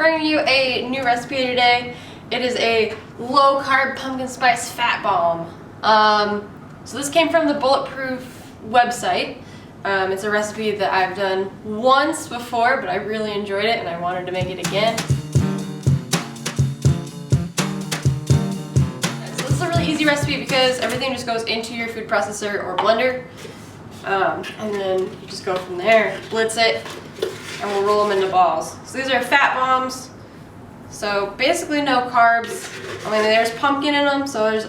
bringing you a new recipe today. It is a low-carb pumpkin spice fat bomb. So this came from the Bulletproof website. It's a recipe that I've done once before, but I really enjoyed it and I wanted to make it again. So this is a really easy recipe because everything just goes into your food processor or blender. And then you just go from there, blitz it, and we'll roll them into balls. So these are fat bombs. So basically no carbs. I mean, there's pumpkin in them, so there's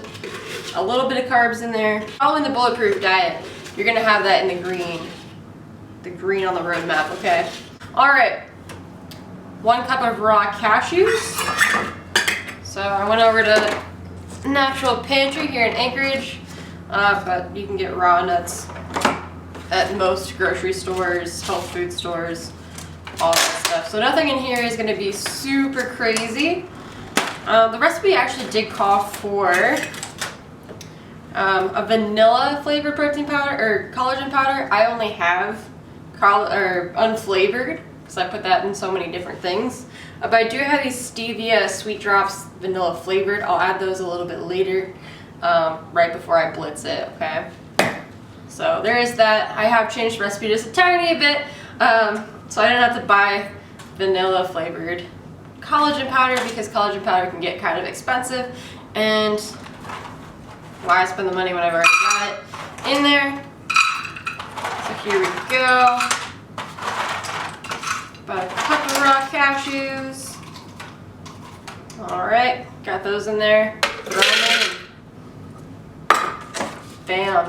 a little bit of carbs in there. Following the Bulletproof Diet, you're gonna have that in the green on the roadmap, okay? All right, 1 cup of raw cashews. So I went over to Natural Pantry here in Anchorage, but you can get raw nuts at most grocery stores, health food stores, all that stuff. So nothing in here is gonna be super crazy. The recipe actually did call for a vanilla flavored protein powder or collagen powder. I only have unflavored because I put that in so many different things. But I do have these stevia sweet drops, vanilla flavored. I'll add those a little bit later, right before I blitz it, okay? So there is that. I have changed the recipe just a tiny bit, so I didn't have to buy vanilla flavored collagen powder because collagen powder can get kind of expensive, and why spend the money when I've already got it in there. So here we go. About a cup of raw cashews. Alright, got those in there. Throw them in. Bam.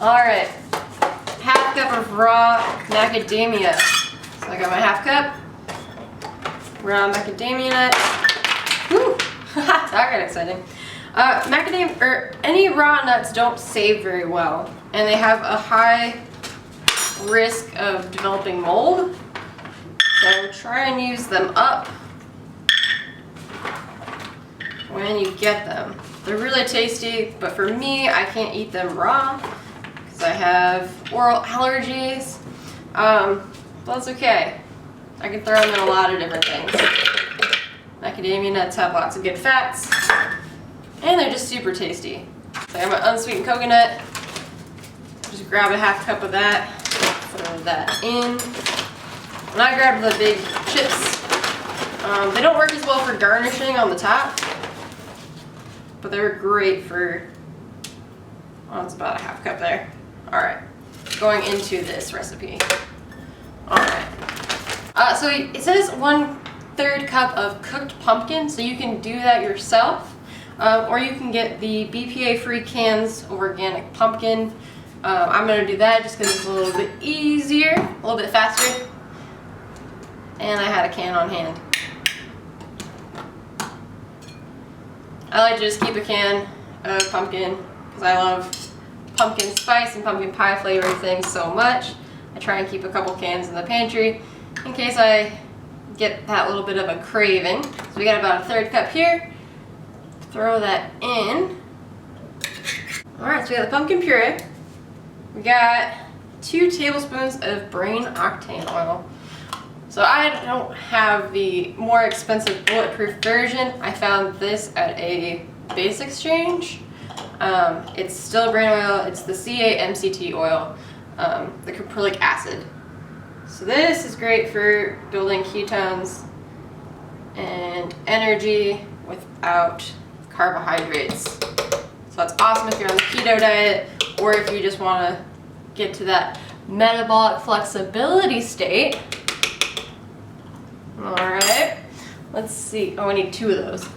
Alright, half cup of raw macadamia. So I got my half cup. Raw macadamia nuts. Woo! That got exciting. Macadamia, or any raw nuts don't save very well, and they have a high risk of developing mold. So try and use them up when you get them. They're really tasty, but for me, I can't eat them raw because I have oral allergies. But that's okay. I can throw them in a lot of different things. Macadamia nuts have lots of good fats, and they're just super tasty. So I have my unsweetened coconut. Just grab a half cup of that, throw that in. And I grabbed the big chips. They don't work as well for garnishing on the top, but they're great for, well, it's about a half cup there. All right, going into this recipe. All right. So it says 1/3 cup of cooked pumpkin, so you can do that yourself, or you can get the BPA-free cans of organic pumpkin. I'm gonna do that just because it's a little bit easier, a little bit faster, and I had a can on hand. I like to just keep a can of pumpkin because I love pumpkin spice and pumpkin pie flavored things so much. I try and keep a couple cans in the pantry in case I get that little bit of a craving. So we got about a 1/3 cup here. Throw that in. Alright, so we got the pumpkin puree. We got 2 tablespoons of brain octane oil. So I don't have the more expensive bulletproof version. I found this at a base exchange. It's still brain oil. It's the CA-MCT oil, the caprylic acid. So this is great for building ketones and energy without carbohydrates. So that's awesome if you're on the keto diet or if you just want to get to that metabolic flexibility state. Alright, let's see. Oh, I need 2 of those.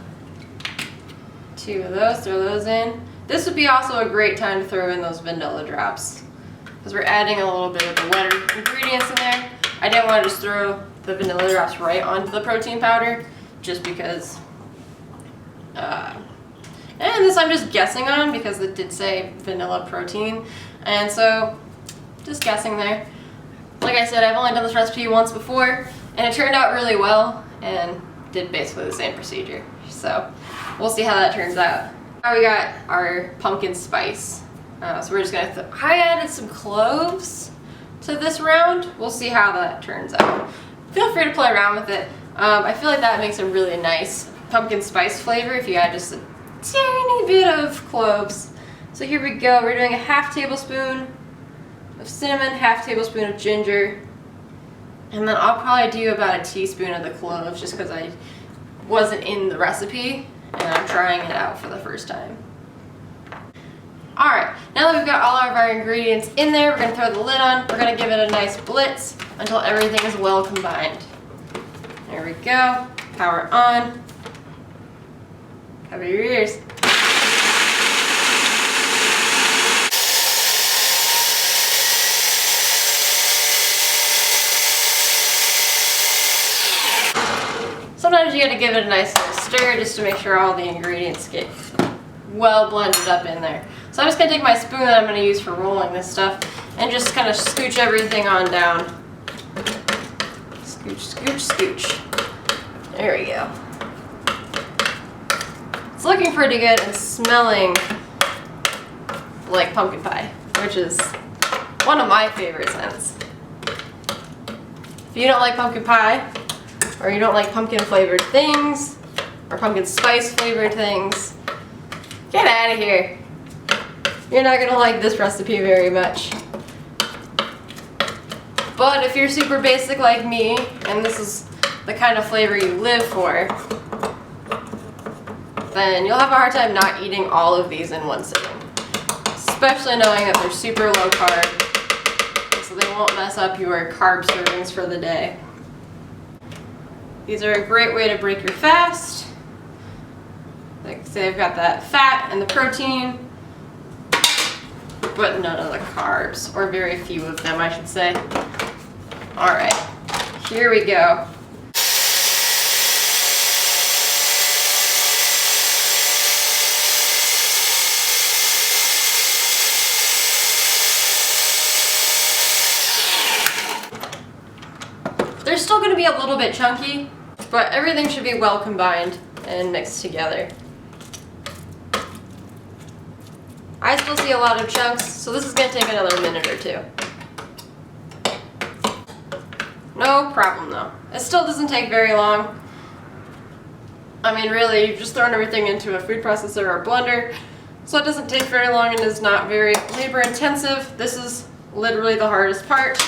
2 of those, throw those in. This would be also a great time to throw in those vanilla drops because we're adding a little bit of the wetter ingredients in there. I didn't want to just throw the vanilla drops right onto the protein powder just because, and this I'm just guessing on because it did say vanilla protein, and so just guessing there. Like I said, I've only done this recipe once before and it turned out really well and did basically the same procedure. So we'll see how that turns out. Now we got our pumpkin spice. So we're just gonna, I added some cloves to this round. We'll see how that turns out. Feel free to play around with it. I feel like that makes a really nice pumpkin spice flavor if you add just a tiny bit of cloves. So here we go. We're doing a half tablespoon of cinnamon, half tablespoon of ginger, and then I'll probably do about a teaspoon of the cloves just because I wasn't in the recipe and I'm trying it out for the first time. Alright, now that we've got all of our ingredients in there, we're going to throw the lid on. We're going to give it a nice blitz until everything is well combined. There we go. Power on. Cover your ears. Sometimes you got to give it a nice little stir just to make sure all the ingredients get well blended up in there. So I'm just going to take my spoon that I'm going to use for rolling this stuff and just kind of scooch everything on down. Scooch, scooch, scooch. There we go. It's looking pretty good and smelling like pumpkin pie, which is one of my favorite scents. If you don't like pumpkin pie, or you don't like pumpkin flavored things, or pumpkin spice flavored things, get out of here. You're not gonna like this recipe very much. But if you're super basic like me, and this is the kind of flavor you live for, then you'll have a hard time not eating all of these in one sitting. Especially knowing that they're super low carb, so they won't mess up your carb servings for the day. These are a great way to break your fast. Like say they've got that fat and the protein, but none of the carbs, or very few of them, I should say. All right, here we go. They're still going to be a little bit chunky, but everything should be well combined and mixed together. I still see a lot of chunks, so this is going to take another minute or two. No problem though. It still doesn't take very long. I mean really, you've just thrown everything into a food processor or blender, so it doesn't take very long and is not very labor intensive. This is literally the hardest part.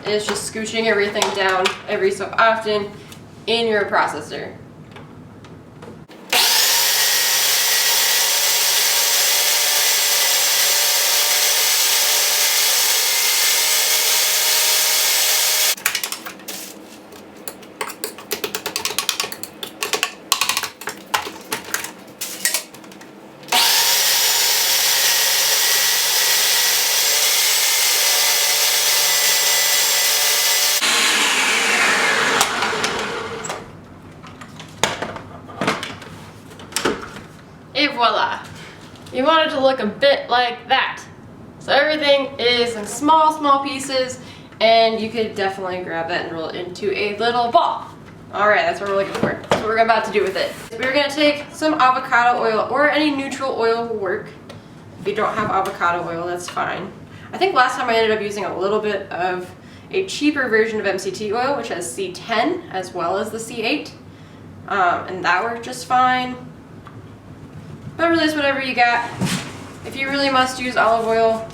Is just scooching everything down every so often in your processor. Et voila! You want it to look a bit like that. So everything is in small pieces, and you could definitely grab that and roll it into a little ball. Alright, that's what we're looking for. That's what we're about to do with it. We're going to take some avocado oil, or any neutral oil will work. If you don't have avocado oil, that's fine. I think last time I ended up using a little bit of a cheaper version of MCT oil, which has C10 as well as the C8. And that worked just fine. But really, it's whatever you got. If you really must use olive oil,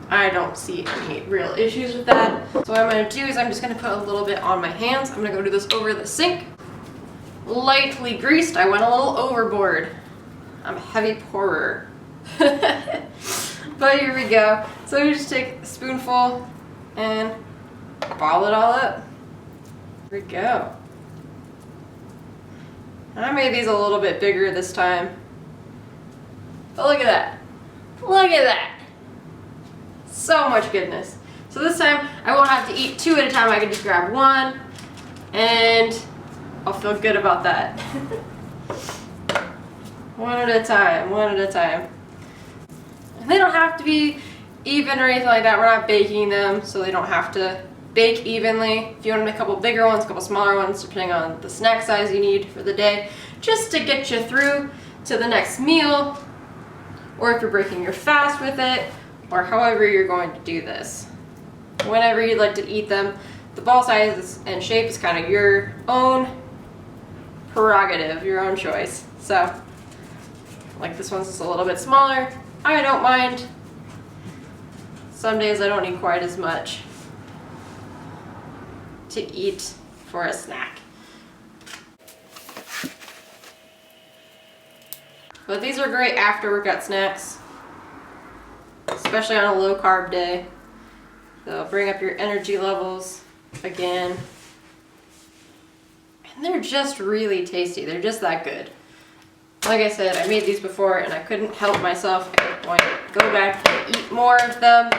I don't see any real issues with that. So what I'm going to do is I'm just going to put a little bit on my hands. I'm going to go do this over the sink. Lightly greased. I went a little overboard. I'm a heavy pourer. But here we go. So we just take a spoonful and ball it all up. Here we go. And I made these a little bit bigger this time. But look at that. Look at that. So much goodness. So this time I won't have to eat two at a time. I can just grab one and I'll feel good about that. One at a time, one at a time. And they don't have to be even or anything like that. We're not baking them, so they don't have to bake evenly. If you want to make a couple bigger ones, a couple smaller ones, depending on the snack size you need for the day, just to get you through to the next meal, or if you're breaking your fast with it, or however you're going to do this. Whenever you'd like to eat them, the ball size and shape is kind of your own prerogative, your own choice. So, like this one's just a little bit smaller. I don't mind. Some days I don't need quite as much to eat for a snack. But these are great after workout snacks, especially on a low carb day. They'll bring up your energy levels again. And they're just really tasty. They're just that good. Like I said, I made these before and I couldn't help myself. I want to go back and eat more of them.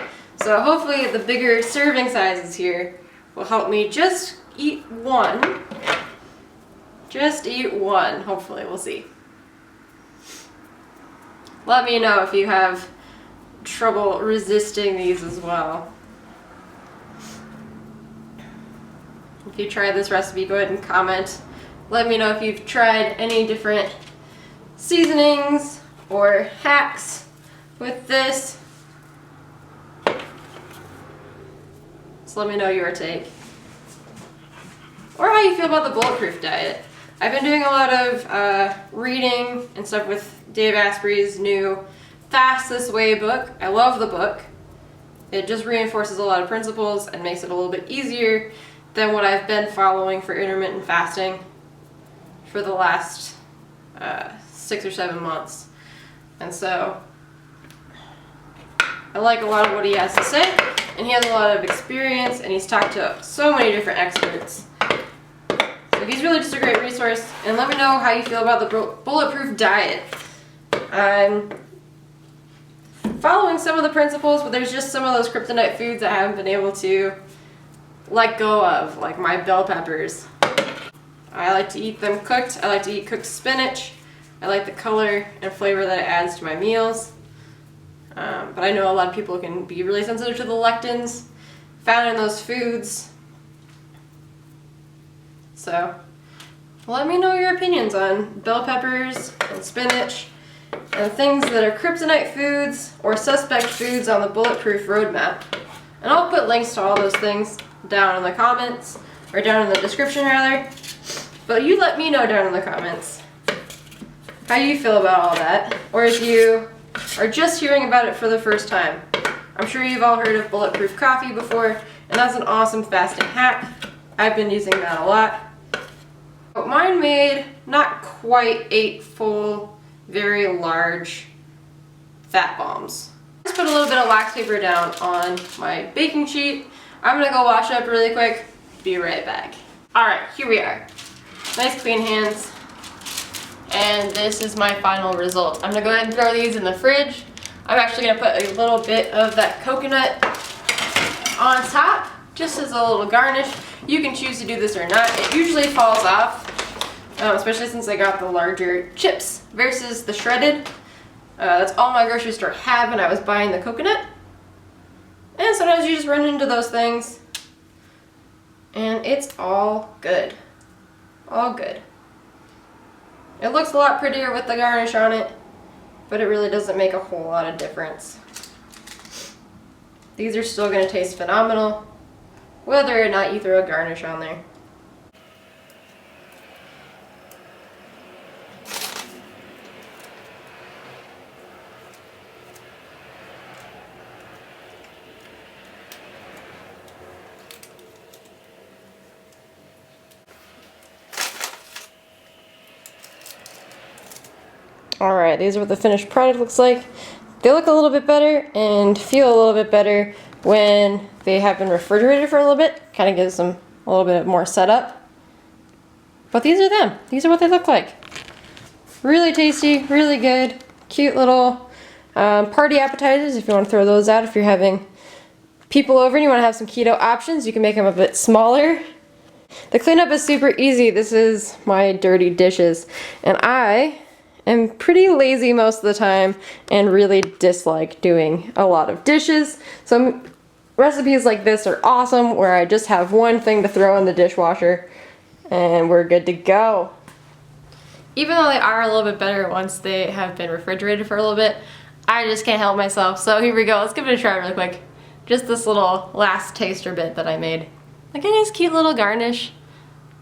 So hopefully the bigger serving sizes here will help me just eat one. Just eat one, hopefully, we'll see. Let me know if you have trouble resisting these as well. If you try this recipe, go ahead and comment. Let me know if you've tried any different seasonings or hacks with this. So let me know your take. Or how you feel about the Bulletproof Diet. I've been doing a lot of reading and stuff with Dave Asprey's new Fast This Way book. I love the book. It just reinforces a lot of principles and makes it a little bit easier than what I've been following for intermittent fasting for the last 6 or 7 months. And so I like a lot of what he has to say, and he has a lot of experience, and he's talked to so many different experts. So he's really just a great resource. And let me know how you feel about the Bulletproof Diet. I'm following some of the principles, but there's just some of those kryptonite foods I haven't been able to let go of, like my bell peppers. I like to eat them cooked. I like to eat cooked spinach. I like the color and flavor that it adds to my meals. But I know a lot of people can be really sensitive to the lectins found in those foods. So let me know your opinions on bell peppers and spinach and things that are kryptonite foods or suspect foods on the Bulletproof roadmap. And I'll put links to all those things down in the comments, or down in the description rather. But you let me know down in the comments how you feel about all that, or if you are just hearing about it for the first time. I'm sure you've all heard of Bulletproof coffee before, and that's an awesome fasting hack. I've been using that a lot. But mine made not quite 8 full, very large fat bombs. Just put a little bit of wax paper down on my baking sheet. I'm gonna go wash up really quick. Be right back. All right, here we are. Nice clean hands. And this is my final result. I'm gonna go ahead and throw these in the fridge. I'm actually gonna put a little bit of that coconut on top, just as a little garnish. You can choose to do this or not. It usually falls off, especially since I got the larger chips versus the shredded. That's all my grocery store had when I was buying the coconut. And sometimes you just run into those things, and it's all good. All good. It looks a lot prettier with the garnish on it, but it really doesn't make a whole lot of difference. These are still going to taste phenomenal, whether or not you throw a garnish on there. Alright, these are what the finished product looks like. They look a little bit better and feel a little bit better when they have been refrigerated for a little bit. Kind of gives them a little bit more setup. But these are them. These are what they look like. Really tasty, really good, cute little party appetizers if you want to throw those out. If you're having people over and you want to have some keto options, you can make them a bit smaller. The cleanup is super easy. This is my dirty dishes, and I am pretty lazy most of the time and really dislike doing a lot of dishes. So recipes like this are awesome, where I just have one thing to throw in the dishwasher and we're good to go. Even though they are a little bit better once they have been refrigerated for a little bit, I just can't help myself. So here we go. Let's give it a try really quick. Just this little last taster bit that I made. Look at his cute little garnish.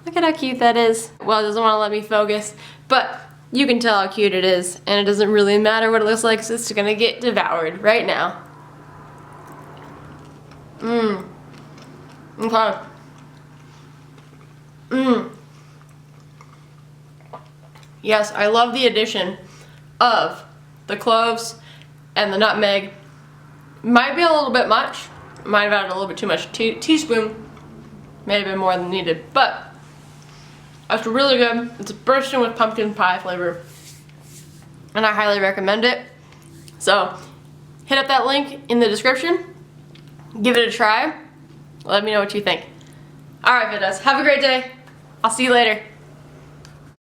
Look at how cute that is. Well, it doesn't want to let me focus, but you can tell how cute it is, and it doesn't really matter what it looks like, so it's gonna get devoured right now. Mmm. Okay. Mmm. Yes, I love the addition of the cloves and the nutmeg. Might be a little bit much. Might have added a little bit too much. Teaspoon. May have been more than needed, but it's really good. It's bursting with pumpkin pie flavor, and I highly recommend it. So hit up that link in the description. Give it a try. Let me know what you think. All right, Vitas, have a great day. I'll see you later.